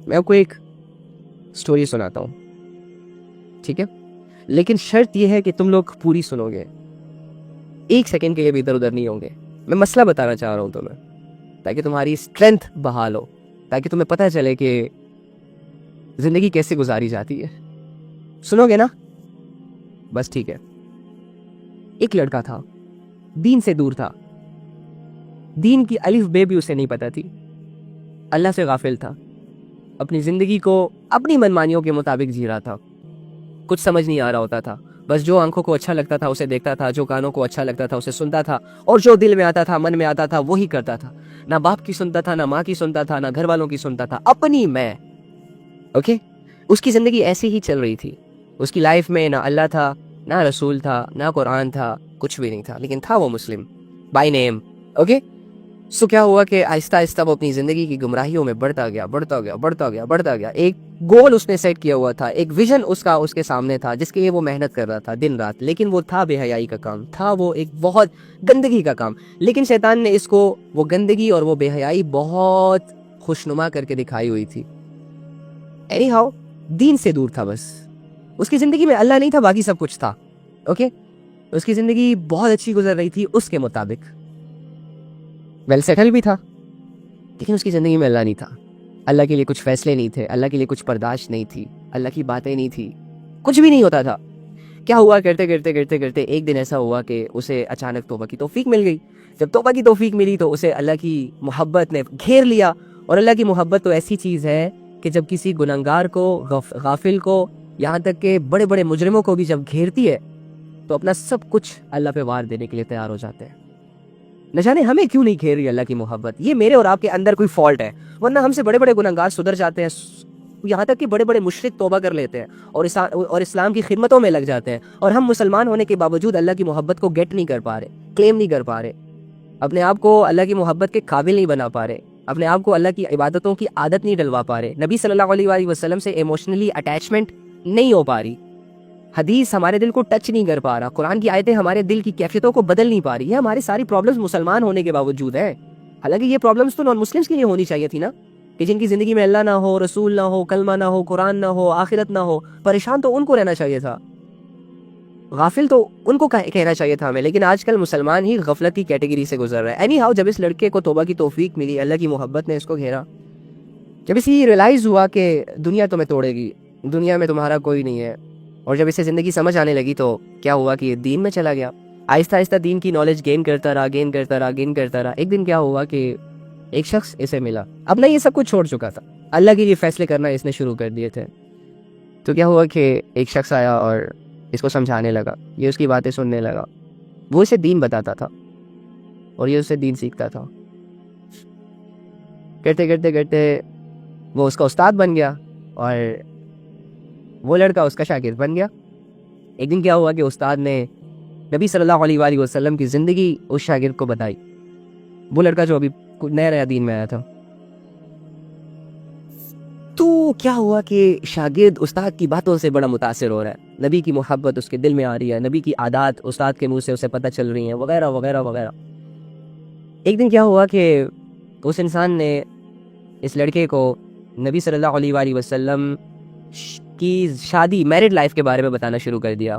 میں آپ کو ایک سٹوری سناتا ہوں, ٹھیک ہے, لیکن شرط یہ ہے کہ تم لوگ پوری سنو گے, ایک سیکنڈ کے لیے بھی ادھر ادھر نہیں ہوں گے. میں مسئلہ بتانا چاہ رہا ہوں تمہیں, تاکہ تمہاری اسٹرینتھ بحال ہو, تاکہ تمہیں پتہ چلے کہ زندگی کیسے گزاری جاتی ہے. سنو گے نا؟ بس ٹھیک ہے. ایک لڑکا تھا, دین سے دور تھا, دین کی الف بے بھی اسے نہیں پتہ تھی, اللہ سے غافل تھا, اپنی زندگی کو اپنی منمانیوں کے مطابق جی رہا تھا, کچھ سمجھ نہیں آ رہا ہوتا تھا, بس جو آنکھوں کو اچھا لگتا تھا اسے دیکھتا تھا, جو کانوں کو اچھا لگتا تھا اسے سنتا تھا, اور جو دل میں آتا تھا, من میں آتا تھا, وہی کرتا تھا. نہ باپ کی سنتا تھا, نہ ماں کی سنتا تھا, نہ گھر والوں کی سنتا تھا, اپنی میں. اوکے, اس کی زندگی ایسی ہی چل رہی تھی. اس کی لائف میں نہ اللہ تھا, نہ رسول تھا, نہ قرآن تھا, کچھ بھی نہیں تھا, لیکن تھا وہ مسلم بائی نیم. اوکے, سو کیا ہوا کہ آہستہ آہستہ وہ اپنی زندگی کی گمراہیوں میں بڑھتا گیا. ایک گول اس نے سیٹ کیا ہوا تھا, ایک ویژن اس کے سامنے تھا, جس کے لیے وہ محنت کر رہا تھا دن رات, لیکن وہ تھا بے حیائی کا کام, تھا وہ ایک بہت گندگی کا کام. لیکن شیطان نے اس کو وہ گندگی اور وہ بے حیائی بہت خوشنما کر کے دکھائی ہوئی تھی. اینی ہاؤ, دین سے دور تھا, بس اس کی زندگی میں اللہ نہیں تھا, باقی سب کچھ تھا. اوکے, اس کی زندگی بہت اچھی گزر رہی تھی اس کے مطابق, ویل سیٹل بھی تھا, لیکن اس کی زندگی میں اللہ نہیں تھا. اللہ کے لیے کچھ فیصلے نہیں تھے, اللہ کے لیے کچھ برداشت نہیں تھی, اللہ کی باتیں نہیں تھی, کچھ بھی نہیں ہوتا تھا. کیا ہوا, کرتے ایک دن ایسا ہوا کہ اسے اچانک توبہ کی توفیق مل گئی. جب توبہ کی توفیق ملی تو اسے اللہ کی محبت نے گھیر لیا. اور اللہ کی محبت تو ایسی چیز ہے کہ جب کسی گنہگار کو, غافل کو, یہاں تک کہ بڑے بڑے مجرموں کو بھی جب گھیرتی ہے تو اپنا سب کچھ اللہ پہ وار دینے کے لیے تیار ہو جاتے ہیں. نہ جانے ہمیں کیوں نہیں گھیر رہی اللہ کی محبت. یہ میرے اور آپ کے اندر کوئی فالٹ ہے, ورنہ ہم سے بڑے بڑے گنہگار سدھر جاتے ہیں, یہاں تک کہ بڑے بڑے مشرک توبہ کر لیتے ہیں اور اسلام کی خدمتوں میں لگ جاتے ہیں, اور ہم مسلمان ہونے کے باوجود اللہ کی محبت کو گیٹ نہیں کر پا رہے, کلیم نہیں کر پا رہے, اپنے آپ کو اللہ کی محبت کے قابل نہیں بنا پا رہے, اپنے آپ کو اللہ کی عبادتوں کی عادت نہیں ڈلوا پا رہے, نبی صلی اللہ علیہ وآلہ وسلم سے ایموشنلی اٹیچمنٹ نہیں ہو پا رہی, حدیث ہمارے دل کو ٹچ نہیں کر پا رہا, قرآن کی آیتیں ہمارے دل کی کیفیتوں کو بدل نہیں پا رہی. یہ ہماری ساری پرابلمز مسلمان ہونے کے باوجود ہیں. حالانکہ یہ پرابلمز تو نان مسلمز کے لیے ہونی چاہیے تھی نا, کہ جن کی زندگی میں اللہ نہ ہو, رسول نہ ہو, کلمہ نہ ہو, قرآن نہ ہو, آخرت نہ ہو. پریشان تو ان کو رہنا چاہیے تھا, غافل تو ان کو کہنا چاہیے تھا ہمیں. لیکن آج کل مسلمان ہی غفلت کی کیٹیگری سے گزر رہا ہے. اینی ہاؤ, جب اس لڑکے کو توبہ کی توفیق ملی, اللہ کی محبت نے اس کو گھیرا, جب اسے یہ ریلائز ہوا کہ دنیا تمہیں توڑے گی, دنیا میں تمہارا کوئی نہیں ہے, اور جب اسے زندگی سمجھ آنے لگی تو کیا ہوا کہ یہ دین میں چلا گیا. آہستہ آہستہ دین کی نالج گین کرتا رہا. ایک دن کیا ہوا کہ ایک شخص اسے ملا. اب نہ یہ سب کچھ چھوڑ چکا تھا, اللہ کے لیے فیصلے کرنا اس نے شروع کر دیے تھے. تو کیا ہوا کہ ایک شخص آیا اور اس کو سمجھانے لگا, یہ اس کی باتیں سننے لگا, وہ اسے دین بتاتا تھا اور یہ اسے دین سیکھتا تھا. کرتے وہ اس کا استاد بن گیا اور وہ لڑکا اس کا شاگرد بن گیا. ایک دن کیا ہوا کہ استاد نے نبی صلی اللہ علیہ وآلہ وسلم کی زندگی اس شاگرد کو بتائی, وہ لڑکا جو ابھی نیا دین میں آیا تھا. تو کیا ہوا کہ شاگرد استاد کی باتوں سے بڑا متاثر ہو رہا ہے, نبی کی محبت اس کے دل میں آ رہی ہے, نبی کی عادات استاد کے منہ سے اسے پتہ چل رہی ہیں, وغیرہ وغیرہ وغیرہ. ایک دن کیا ہوا کہ اس انسان نے اس لڑکے کو نبی صلی اللہ علیہ وآلہ وسلم کی شادی, میرڈ لائف کے بارے میں بتانا شروع کر دیا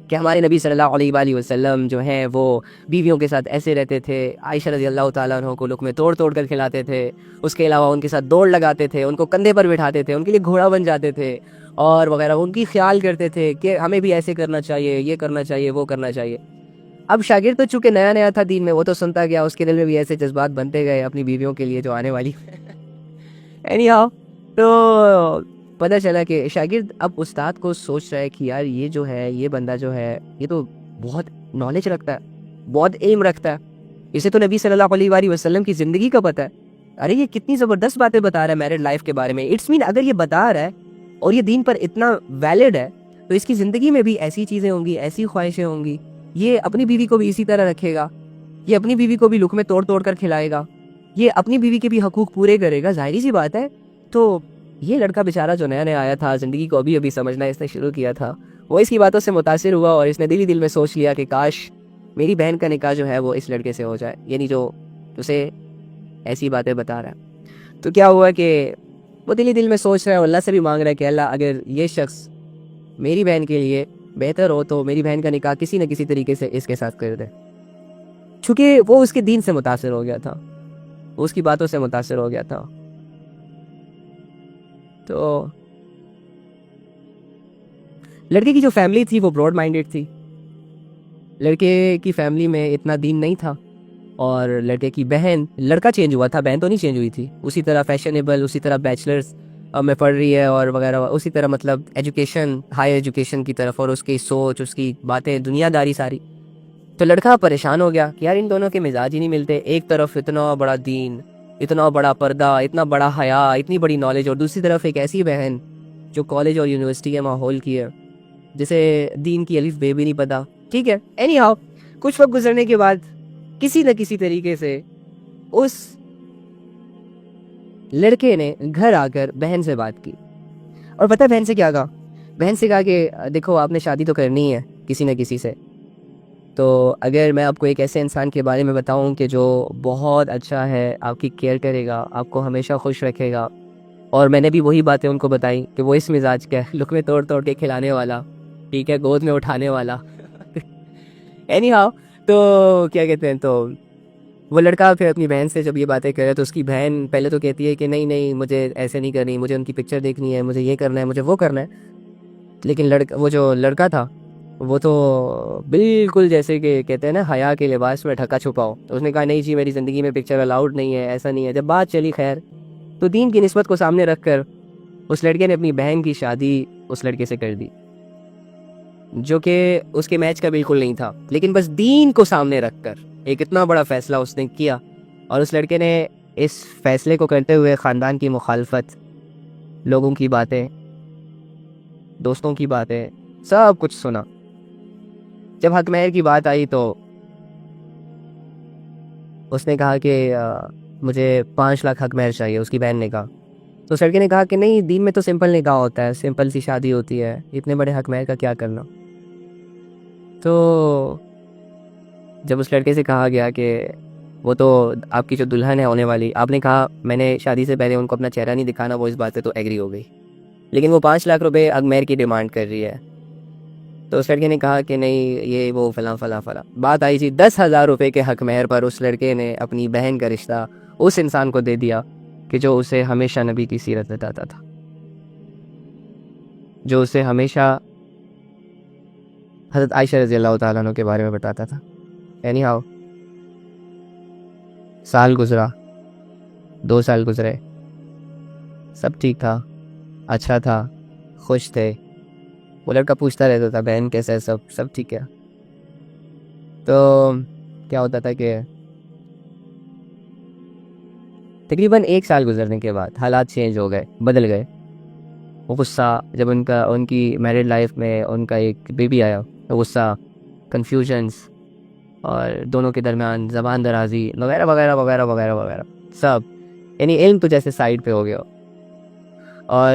کہ ہمارے نبی صلی اللہ علیہ وآلہ وسلم جو ہیں وہ بیویوں کے ساتھ ایسے رہتے تھے, عائشہ رضی اللہ تعالیٰ عنہ کو لقمے توڑ کر کھلاتے تھے, اس کے علاوہ ان کے ساتھ دوڑ لگاتے تھے, ان کو کندھے پر بٹھاتے تھے, ان کے لیے گھوڑا بن جاتے تھے, اور وغیرہ. ان کی خیال کرتے تھے کہ ہمیں بھی ایسے کرنا چاہیے, یہ کرنا چاہیے, وہ کرنا چاہیے. اب شاگرد تو چونکہ نیا تھا دین میں, وہ تو سنتا گیا, اس کے دل میں بھی ایسے جذبات بنتے گئے اپنی بیویوں کے لیے جو آنے والی. اینی ہاؤ, تو پتہ چلا کہ شاگرد اب استاد کو سوچ رہا ہے کہ یار یہ جو ہے, یہ بندہ جو ہے, یہ تو بہت نالج رکھتا ہے, بہت علم رکھتا ہے, اسے تو نبی صلی اللہ علیہ وآلہ وسلم کی زندگی کا پتہ ہے. ارے یہ کتنی زبردست باتیں بتا رہا ہے میرڈ لائف کے بارے میں. اٹس مین اگر یہ بتا رہا ہے اور یہ دین پر اتنا ویلڈ ہے تو اس کی زندگی میں بھی ایسی چیزیں ہوں گی, ایسی خواہشیں ہوں گی. یہ اپنی بیوی کو بھی اسی طرح رکھے گا, یہ اپنی بیوی کو بھی لقمے توڑ کر کھلائے گا, یہ اپنی بیوی کے بھی حقوق پورے کرے گا, ظاہری سی بات ہے. تو یہ لڑکا بیچارہ جو نیا آیا تھا, زندگی کو ابھی سمجھنا اس نے شروع کیا تھا, وہ اس کی باتوں سے متاثر ہوا اور اس نے دل میں سوچ لیا کہ کاش میری بہن کا نکاح جو ہے وہ اس لڑکے سے ہو جائے, یعنی جو اسے ایسی باتیں بتا رہا ہے. تو کیا ہوا کہ وہ دل ہی دل میں سوچ رہا ہے، اللہ سے بھی مانگ رہا ہے کہ اللہ اگر یہ شخص میری بہن کے لیے بہتر ہو تو میری بہن کا نکاح کسی نہ کسی طریقے سے اس کے ساتھ کر دے. چونکہ وہ اس کے دین سے متاثر ہو گیا تھا، وہ اس کی باتوں سے متاثر ہو گیا تھا. تو لڑکے کی جو فیملی تھی وہ براڈ مائنڈیڈ تھی. لڑکے کی فیملی میں اتنا دین نہیں تھا، اور لڑکے کی بہن، لڑکا چینج ہوا تھا، بہن تو نہیں چینج ہوئی تھی. اسی طرح فیشنیبل، اسی طرح بیچلرز میں پڑھ رہی ہے اور وغیرہ، اسی طرح مطلب ایجوکیشن، ہائی ایجوکیشن کی طرف، اور اس کی سوچ، اس کی باتیں، دنیا داری ساری. تو لڑکا پریشان ہو گیا کہ یار ان دونوں کے مزاج ہی نہیں ملتے. ایک طرف اتنا بڑا دین، اتنا بڑا پردہ، اتنا بڑا حیا، اتنی بڑی نالج، اور دوسری طرف ایک ایسی بہن جو کالج اور یونیورسٹی کے ماحول کی ہے، جسے دین کی الف بے بھی نہیں پتا. ٹھیک ہے، اینی ہاؤ کچھ وقت گزرنے کے بعد کسی نہ کسی طریقے سے اس لڑکے نے گھر آ کر بہن سے بات کی. اور پتہ بہن سے کیا کہا؟ بہن سے کہا کہ دیکھو آپ نے شادی تو کرنی ہے کسی نہ کسی سے، تو اگر میں آپ کو ایک ایسے انسان کے بارے میں بتاؤں کہ جو بہت اچھا ہے، آپ کی کیئر کرے گا، آپ کو ہمیشہ خوش رکھے گا، اور میں نے بھی وہی باتیں ان کو بتائیں کہ وہ اس مزاج کا ہے، لقمے توڑ توڑ کے کھلانے والا، ٹھیک ہے، گود میں اٹھانے والا. اینی ہاؤ، تو کیا کہتے ہیں، تو وہ لڑکا پھر اپنی بہن سے جب یہ باتیں کرے تو اس کی بہن پہلے تو کہتی ہے کہ نہیں نہیں، مجھے ایسے نہیں کرنی، مجھے ان کی پکچر دیکھنی ہے، مجھے یہ کرنا ہے، مجھے وہ کرنا ہے. لیکن وہ جو لڑکا تھا وہ تو بالکل جیسے کہ کہتے ہیں نا حیا کے لباس میں ڈھکا چھپاؤ. تو اس نے کہا نہیں جی میری زندگی میں پکچر الاؤڈ نہیں ہے، ایسا نہیں ہے. جب بات چلی خیر تو دین کی نسبت کو سامنے رکھ کر اس لڑکے نے اپنی بہن کی شادی اس لڑکے سے کر دی، جو کہ اس کے میچ کا بالکل نہیں تھا. لیکن بس دین کو سامنے رکھ کر ایک اتنا بڑا فیصلہ اس نے کیا، اور اس لڑکے نے اس فیصلے کو کرتے ہوئے خاندان کی مخالفت، لوگوں کی باتیں، دوستوں کی باتیں، سب کچھ سنا. جب حق مہر کی بات آئی تو اس نے کہا کہ مجھے 5 لاکھ حق مہر چاہیے، اس کی بہن نے کہا. تو اس لڑکے نے کہا کہ نہیں، دین میں تو سمپل نکاح ہوتا ہے، سمپل سی شادی ہوتی ہے، اتنے بڑے حق مہر کا کیا کرنا. تو جب اس لڑکے سے کہا گیا کہ وہ تو آپ کی جو دلہن ہے ہونے والی، آپ نے کہا میں نے شادی سے پہلے ان کو اپنا چہرہ نہیں دکھانا، وہ اس بات سے تو ایگری ہو گئی، لیکن وہ 5 لاکھ روپے حق مہر کی ڈیمانڈ کر رہی ہے. تو اس لڑکے نے کہا کہ نہیں یہ وہ فلاں فلاں فلاں. بات آئی جی 10,000 روپے کے حق مہر پر. اس لڑکے نے اپنی بہن کا رشتہ اس انسان کو دے دیا کہ جو اسے ہمیشہ نبی کی سیرت بتاتا تھا، جو اسے ہمیشہ حضرت عائشہ رضی اللہ تعالیٰ عنہ کے بارے میں بتاتا تھا. اینی ہاؤ سال گزرا، 2 سال گزرے، سب ٹھیک تھا، اچھا تھا، خوش تھے. وہ لڑکا پوچھتا رہتا تھا بہن کیسا ہے، سب ٹھیک ہے. تو کیا ہوتا تھا کہ تقریباً 1 سال گزرنے کے بعد حالات چینج ہو گئے، بدل گئے. وہ غصہ جب ان کی میرڈ لائف میں ان کا ایک بیبی آیا، غصہ، کنفیوژنس، اور دونوں کے درمیان زبان درازی وغیرہ وغیرہ وغیرہ وغیرہ وغیرہ سب، یعنی علم تو جیسے سائڈ پہ ہو گیا. اور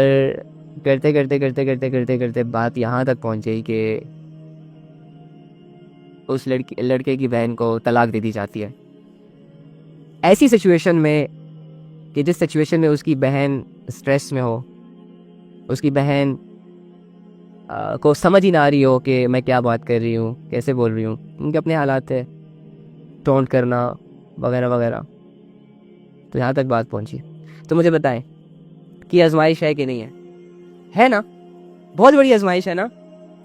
کرتے کرتے کرتے کرتے کرتے کرتے بات یہاں تک پہنچی کہ اس لڑکے کی بہن کو طلاق دے دی جاتی ہے. ایسی سچویشن میں کہ جس سچویشن میں اس کی بہن اسٹریس میں ہو، اس کی بہن کو سمجھ ہی نہ آ رہی ہو کہ میں کیا بات کر رہی ہوں، کیسے بول رہی ہوں، ان کے اپنے حالات تھے، ٹونٹ کرنا وغیرہ وغیرہ. تو یہاں تک بات پہنچی. تو مجھے بتائیں کہ آزمائش ہے کہ نہیں ہے نا؟ بہت بڑی آزمائش ہے نا.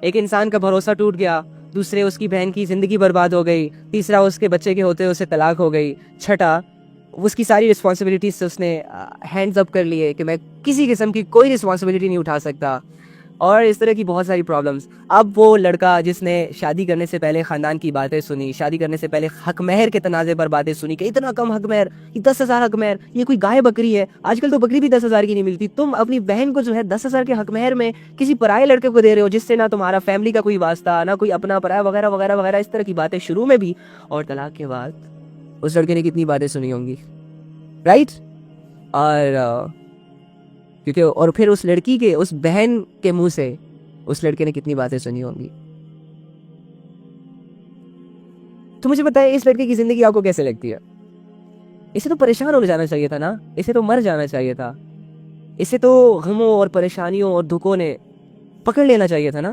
ایک انسان کا بھروسہ ٹوٹ گیا، دوسرے اس کی بہن کی زندگی برباد ہو گئی، تیسرا اس کے بچے کے ہوتے اسے طلاق ہو گئی، چھٹا اس کی ساری رسپانسبلٹیز سے اس نے ہینڈز اپ کر لیے کہ میں کسی قسم کی کوئی رسپانسبلٹی نہیں اٹھا سکتا، اور اس طرح کی بہت ساری پرابلمز. اب وہ لڑکا جس نے شادی کرنے سے پہلے خاندان کی باتیں سنی، شادی کرنے سے پہلے حق مہر کے تنازع پر باتیں سنی کہ اتنا کم حق مہر، یہ 10,000 حق مہر، یہ کوئی گائے بکری ہے، آج کل تو بکری بھی 10,000 کی نہیں ملتی، تم اپنی بہن کو جو ہے 10,000 کے حق مہر میں کسی پرائے لڑکے کو دے رہے ہو جس سے نہ تمہارا فیملی کا کوئی واسطہ، نہ کوئی اپنا پرایا وغیرہ وغیرہ وغیرہ. اس طرح کی باتیں شروع میں بھی، اور طلاق کے بعد اس لڑکے نے کتنی باتیں سنی ہوں گی، رائٹ؟ اور کیونکہ اور پھر اس لڑکی کے، اس بہن کے منہ سے اس لڑکے نے کتنی باتیں سنی ہوں گی. تو مجھے بتائیں اس لڑکے کی زندگی آپ کو کیسے لگتی ہے؟ اسے تو پریشان ہو جانا چاہیے تھا نا، اسے تو مر جانا چاہیے تھا. اسے تو غموں اور پریشانیوں اور دکھوں نے پکڑ لینا چاہیے تھا نا،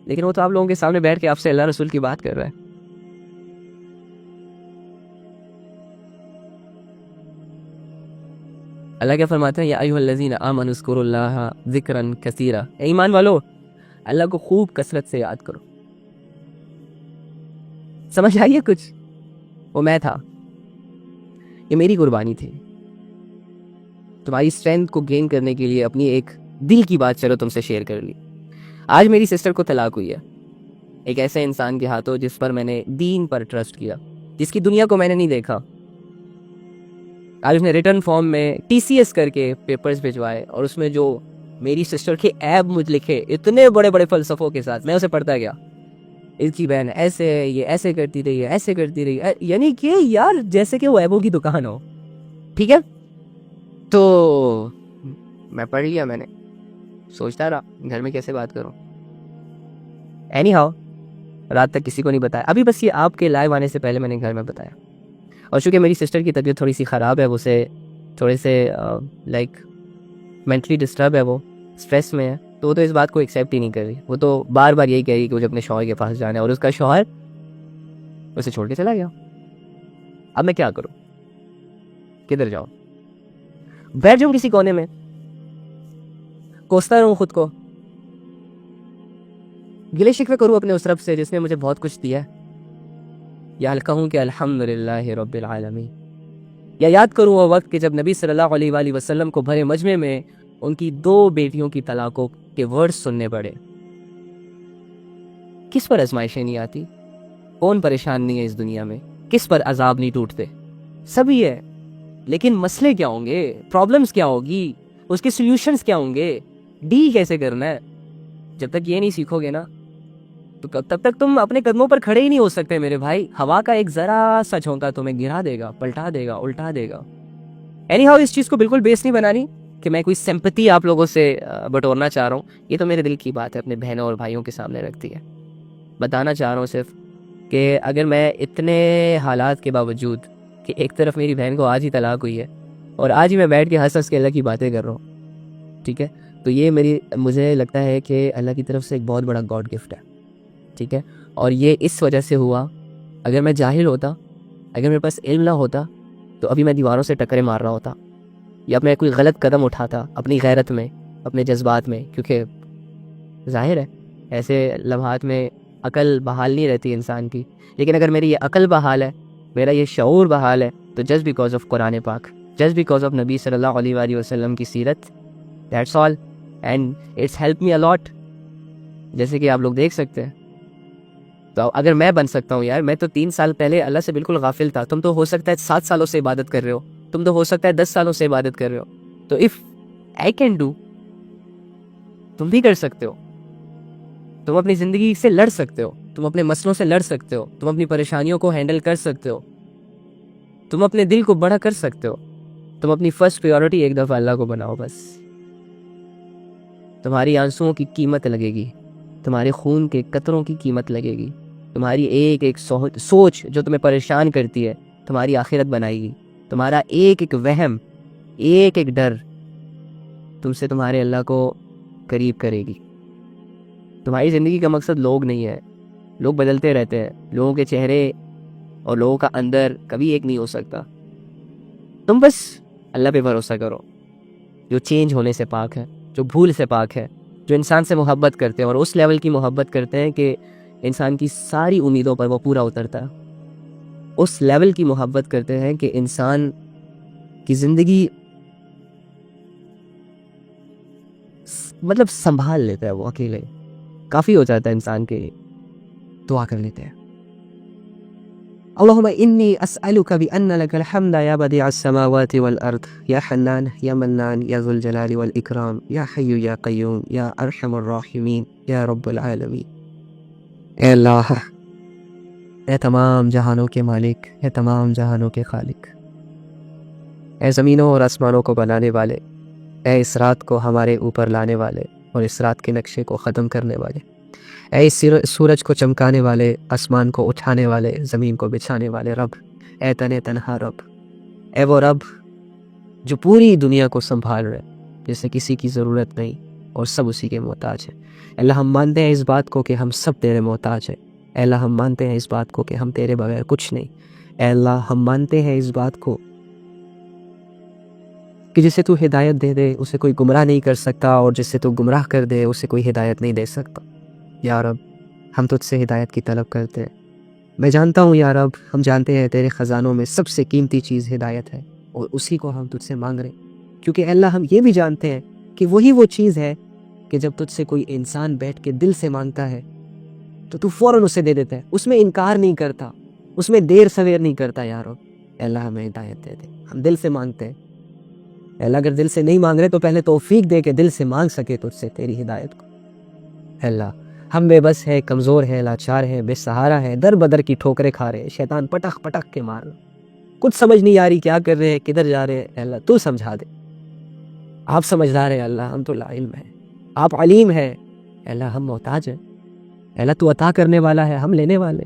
لیکن وہ تو آپ لوگوں کے سامنے بیٹھ کے آپ سے اللہ رسول کی بات کر رہا ہے. اللہ کیا فرماتے ہیں؟ یا ایھا الذین آمنوا اذکروا اللہ ذکرا کثیرا، اے ایمان والو اللہ کو خوب کثرت سے یاد کرو. سمجھ آئیے کچھ؟ وہ میں تھا، یہ میری قربانی تھی. تمہاری اسٹرینتھ کو گین کرنے کے لیے اپنی ایک دل کی بات چلو تم سے شیئر کر لی. آج میری سسٹر کو طلاق ہوئی ہے ایک ایسے انسان کے ہاتھوں جس پر میں نے دین پر ٹرسٹ کیا، جس کی دنیا کو میں نے نہیں دیکھا. آج اس نے ریٹرن فارم میں TCS کر کے پیپرز بھجوائے، اور اس میں جو میری سسٹر کے عیب مجھ لکھے اتنے بڑے بڑے فلسفوں کے ساتھ، میں اسے پڑھتا گیا. اس کی بہن ایسے ہے، یہ ایسے کرتی رہی ہے، ایسے کرتی رہی ہے، یعنی کہ یار جیسے کہ وہ عیبوں کی دکان ہو. ٹھیک ہے، تو میں پڑھ لیا، میں نے سوچتا رہا گھر میں کیسے بات کروں. اینی ہاؤ رات تک کسی کو نہیں بتایا. ابھی بس یہ آپ کے لائیو آنے سے پہلے میں نے گھر میں بتایا. اور چونکہ میری سسٹر کی طبیعت تھوڑی سی خراب ہے، اسے تھوڑے سے لائک مینٹلی ڈسٹرب ہے، وہ اسٹریس میں ہے، تو وہ تو اس بات کو ایکسیپٹ ہی نہیں کر رہی. وہ تو بار بار یہی کہہ رہی کہ مجھے اپنے شوہر کے پاس جانا ہے، اور اس کا شوہر اسے چھوڑ کے چلا گیا. اب میں کیا کروں؟ کدھر جاؤں؟ بیٹھ جاؤں کسی کونے میں کوستا رہوں خود کو، گلے شکوے کروں اپنے اس رب سے جس نے مجھے بہت کچھ دیا ہے، یا کہوں کہ الحمدللہ رب العالمین، یا یاد کروں وہ وقت کہ جب نبی صلی اللہ علیہ وآلہ وسلم کو بھرے مجمع میں ان کی 2 بیٹیوں کی طلاقوں کے ورڈز سننے پڑے. کس پر آزمائشیں نہیں آتی؟ کون پریشان نہیں ہے اس دنیا میں؟ کس پر عذاب نہیں ٹوٹتے؟ سبھی ہے. لیکن مسئلے کیا ہوں گے؟ پرابلمز کیا ہوگی؟ اس کے سلیوشنز کیا ہوں گے؟ ڈیل کیسے کرنا ہے؟ جب تک یہ نہیں سیکھو گے نا تو تب تک تم اپنے قدموں پر کھڑے ہی نہیں ہو سکتے میرے بھائی. ہوا کا ایک ذرا سا جھونکا تمہیں گرا دے گا، پلٹا دے گا، الٹا دے گا. اینی ہاؤ اس چیز کو بالکل بیس نہیں بنانی کہ میں کوئی سمپتی آپ لوگوں سے بٹورنا چاہ رہا ہوں. یہ تو میرے دل کی بات ہے، اپنے بہنوں اور بھائیوں کے سامنے رکھتی ہے. بتانا چاہ رہا ہوں صرف کہ اگر میں اتنے حالات کے باوجود کہ ایک طرف میری بہن کو آج ہی طلاق ہوئی ہے اور آج ہی میں بیٹھ کے ہنس کے اللہ کی باتیں کر رہا ہوں، ٹھیک ہے، تو یہ مجھے لگتا ہے کہ اللہ کی طرف سے ایک بہت بڑا گاڈ گفٹ ہے. ٹھیک ہے، اور یہ اس وجہ سے ہوا. اگر میں جاہل ہوتا، اگر میرے پاس علم نہ ہوتا تو ابھی میں دیواروں سے ٹکرے مار رہا ہوتا، یا میں کوئی غلط قدم اٹھاتا اپنی غیرت میں، اپنے جذبات میں. کیونکہ ظاہر ہے ایسے لمحات میں عقل بحال نہیں رہتی انسان کی. لیکن اگر میری یہ عقل بحال ہے، میرا یہ شعور بحال ہے، تو جسٹ بیکاز آف قرآن پاک، جسٹ بیکاز آف نبی صلی اللہ علیہ وآلہ وسلم کی سیرت، that's all. And it's help me a lot, جیسے کہ آپ لوگ دیکھ سکتے ہیں. تو اگر میں بن سکتا ہوں، یار میں تو 3 سال پہلے اللہ سے بالکل غافل تھا. تم تو ہو سکتا ہے 7 سالوں سے عبادت کر رہے ہو، تم تو ہو سکتا ہے 10 سالوں سے عبادت کر رہے ہو. تو اف آئی کین ڈو، تم بھی کر سکتے ہو. تم اپنی زندگی سے لڑ سکتے ہو، تم اپنے مسئلوں سے لڑ سکتے ہو، تم اپنی پریشانیوں کو ہینڈل کر سکتے ہو، تم اپنے دل کو بڑا کر سکتے ہو. تم اپنی فرسٹ پریورٹی ایک دفعہ اللہ کو بناؤ بس. تمہاری آنسوؤں کی قیمت لگے گی، تمہارے خون کے قطروں کی قیمت لگے گی. تمہاری ایک ایک سوچ جو تمہیں پریشان کرتی ہے تمہاری آخرت بنائے گی. تمہارا ایک ایک وہم، ایک ایک ڈر تم سے تمہارے اللہ کو قریب کرے گی. تمہاری زندگی کا مقصد لوگ نہیں ہے. لوگ بدلتے رہتے ہیں، لوگوں کے چہرے اور لوگوں کا اندر کبھی ایک نہیں ہو سکتا. تم بس اللہ پہ بھروسہ کرو جو چینج ہونے سے پاک ہے، جو بھول سے پاک ہے، جو انسان سے محبت کرتے ہیں اور اس لیول کی محبت کرتے ہیں کہ انسان کی ساری امیدوں پر وہ پورا اترتا ہے. اس لیول کی محبت کرتے ہیں کہ انسان کی زندگی مطلب سنبھال لیتا ہے، وہ اکیلے کافی ہو جاتا ہے انسان کے. دعا کر لیتے ہیں. اللہم انی اسألک بأن لک الحمد یا بدیع السماوات والارض یا حنان یا منان یا ذو الجلال والاکرام یا حی یا قیوم یا ارحم الراحمین یا رب العالمین. اے اللہ، اے تمام جہانوں کے مالک، اے تمام جہانوں کے خالق، اے زمینوں اور آسمانوں کو بنانے والے، اے اس رات کو ہمارے اوپر لانے والے اور اس رات کے نقشے کو ختم کرنے والے، اے اس سورج کو چمکانے والے، آسمان کو اٹھانے والے، زمین کو بچھانے والے رب، اے تنہا رب، اے وہ رب جو پوری دنیا کو سنبھال رہے، جسے کسی کی ضرورت نہیں اور سب اسی کے محتاج ہیں۔ اے اللہ ہم مانتے ہیں اس بات کو کہ ہم سب تیرے محتاج ہیں۔ اے اللہ ہم مانتے ہیں اس بات کو کہ ہم تیرے بغیر کچھ نہیں۔ اے اللہ ہم مانتے ہیں اس بات کو کہ جسے تو ہدایت دے دے اسے کوئی گمراہ نہیں کر سکتا، اور جسے تو گمراہ کر دے اسے کوئی ہدایت نہیں دے سکتا۔ یا رب ہم تجھ سے ہدایت کی طلب کرتے ہیں۔ میں جانتا ہوں یا رب، ہم جانتے ہیں تیرے خزانوں میں سب سے قیمتی چیز ہدایت ہے، اور اسی کو ہم تجھ سے مانگ رہے ہیں، کیونکہ اے اللہ ہم یہ بھی جانتے ہیں کہ وہی وہ چیز ہے کہ جب تجھ سے کوئی انسان بیٹھ کے دل سے مانگتا ہے تو فوراً اسے دے دیتا ہے، اس میں انکار نہیں کرتا، اس میں دیر سویر نہیں کرتا۔ یا رب اے اللہ ہمیں ہدایت دے دے، ہم دل سے مانگتے ہیں۔ اے اللہ اگر دل سے نہیں مانگ رہے تو پہلے توفیق دے کہ دل سے مانگ سکے تجھ سے تیری ہدایت کو۔ اے اللہ ہم بے بس ہے، کمزور ہے، لاچار ہے، بے سہارا ہے، در بدر کی ٹھوکریں کھا رہے ہیں، شیطان پٹک پٹک کے مار رہا، کچھ سمجھ نہیں آ رہی کیا کر رہے ہیں، کدھر جا رہے ہیں۔ اے اللہ تو سمجھا دے، آپ سمجھدار ہیں اللہ، ہم تو لا علم ہیں، آپ علیم ہیں۔ اے اللہ ہم محتاج ہیں۔ اے اللہ تو عطا کرنے والا ہے، ہم لینے والے،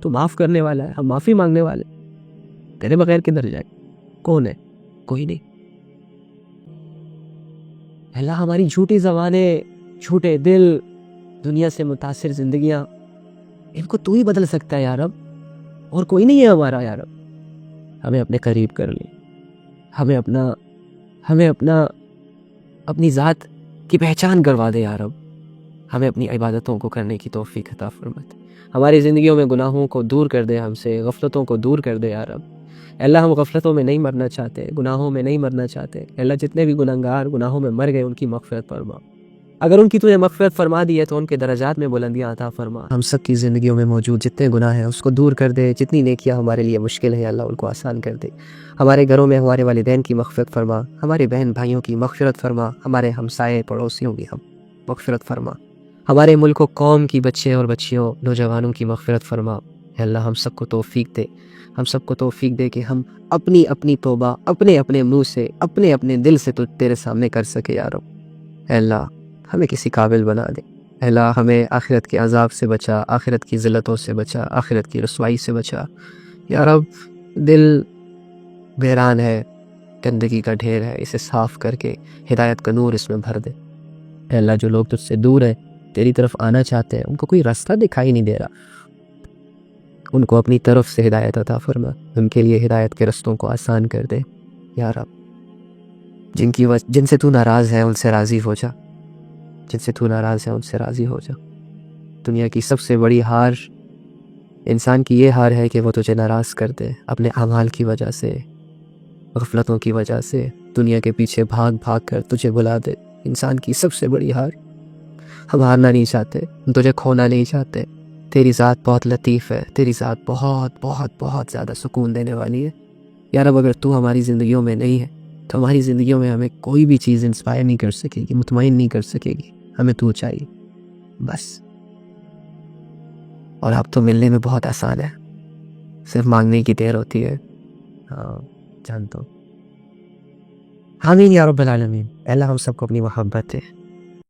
تو معاف کرنے والا ہے، ہم معافی مانگنے والے، تیرے بغیر کدھر جائے؟ کون ہے؟ کوئی نہیں۔ اے اللہ ہماری جھوٹی زبانیں، جھوٹے دل، دنیا سے متاثر زندگیاں، ان کو تو ہی بدل سکتا ہے یا رب، اور کوئی نہیں ہے ہمارا۔ یا رب ہمیں اپنے قریب کر لے، ہمیں اپنی ذات کی پہچان کروا دے یا رب، ہمیں اپنی عبادتوں کو کرنے کی توفیق عطا فرما دے، ہماری زندگیوں میں گناہوں کو دور کر دے، ہم سے غفلتوں کو دور کر دے یا رب۔ اے اللہ ہم غفلتوں میں نہیں مرنا چاہتے، گناہوں میں نہیں مرنا چاہتے۔ اے اللہ جتنے بھی گناہگار گناہوں میں مر گئے ان کی مغفرت فرما، اگر ان کی تجھے مغفرت فرما دی ہے تو ان کے درجات میں بلندیاں عطا فرما۔ ہم سب کی زندگیوں میں موجود جتنے گناہ ہیں اس کو دور کر دے، جتنی نیکیاں ہمارے لیے مشکل ہیں اللہ ان کو آسان کر دے۔ ہمارے گھروں میں ہمارے والدین کی مغفرت فرما، ہمارے بہن بھائیوں کی مغفرت فرما، ہمارے ہمسائے پڑوسیوں کی مغفرت فرما، ہمارے ملک و قوم کی بچے اور بچیوں نوجوانوں کی مغفرت فرما۔ اے اللہ ہم سب کو توفیق دے، ہم سب کو توفیق دے کہ ہم اپنی اپنی توبہ اپنے اپنے منہ سے، اپنے اپنے دل سے تیرے سامنے کر سکے یا رب۔ اے اللہ ہمیں کسی قابل بنا دے۔ اے اللہ ہمیں آخرت کے عذاب سے بچا، آخرت کی ذلتوں سے بچا، آخرت کی رسوائی سے بچا یا رب۔ دل ویران ہے، گندگی کا ڈھیر ہے، اسے صاف کر کے ہدایت کا نور اس میں بھر دے۔ اے اللہ جو لوگ تجھ سے دور ہیں، تیری طرف آنا چاہتے ہیں، ان کو کوئی راستہ دکھائی نہیں دے رہا، ان کو اپنی طرف سے ہدایت عطا فرما، ان کے لیے ہدایت کے رستوں کو آسان کر دے یا رب۔ جن سے تو ناراض ہے ان سے راضی ہو جا، جن سے تو ناراض ہے ان سے راضی ہو جا۔ دنیا کی سب سے بڑی ہار انسان کی یہ ہار ہے کہ وہ تجھے ناراض کر دے، اپنے اعمال کی وجہ سے، غفلتوں کی وجہ سے، دنیا کے پیچھے بھاگ بھاگ کر تجھے بلا دے۔ انسان کی سب سے بڑی ہار، ہم ہارنا نہیں چاہتے، ہم تجھے کھونا نہیں چاہتے۔ تیری ذات بہت لطیف ہے، تیری ذات بہت بہت بہت زیادہ سکون دینے والی ہے یا رب۔ اگر تو ہماری زندگیوں میں نہیں ہے تو ہماری زندگیوں میں ہمیں کوئی بھی چیز انسپائر نہیں کر سکے گی، مطمئن نہیں کر سکے گی، ہمیں تو چاہیے بس۔ اور اب تو ملنے میں بہت آسان ہے، صرف مانگنے کی دیر ہوتی ہے۔ ہاں جانتا ہوں۔ آمین یا رب العالمین۔ اللہ ہم سب کو اپنی محبت ہے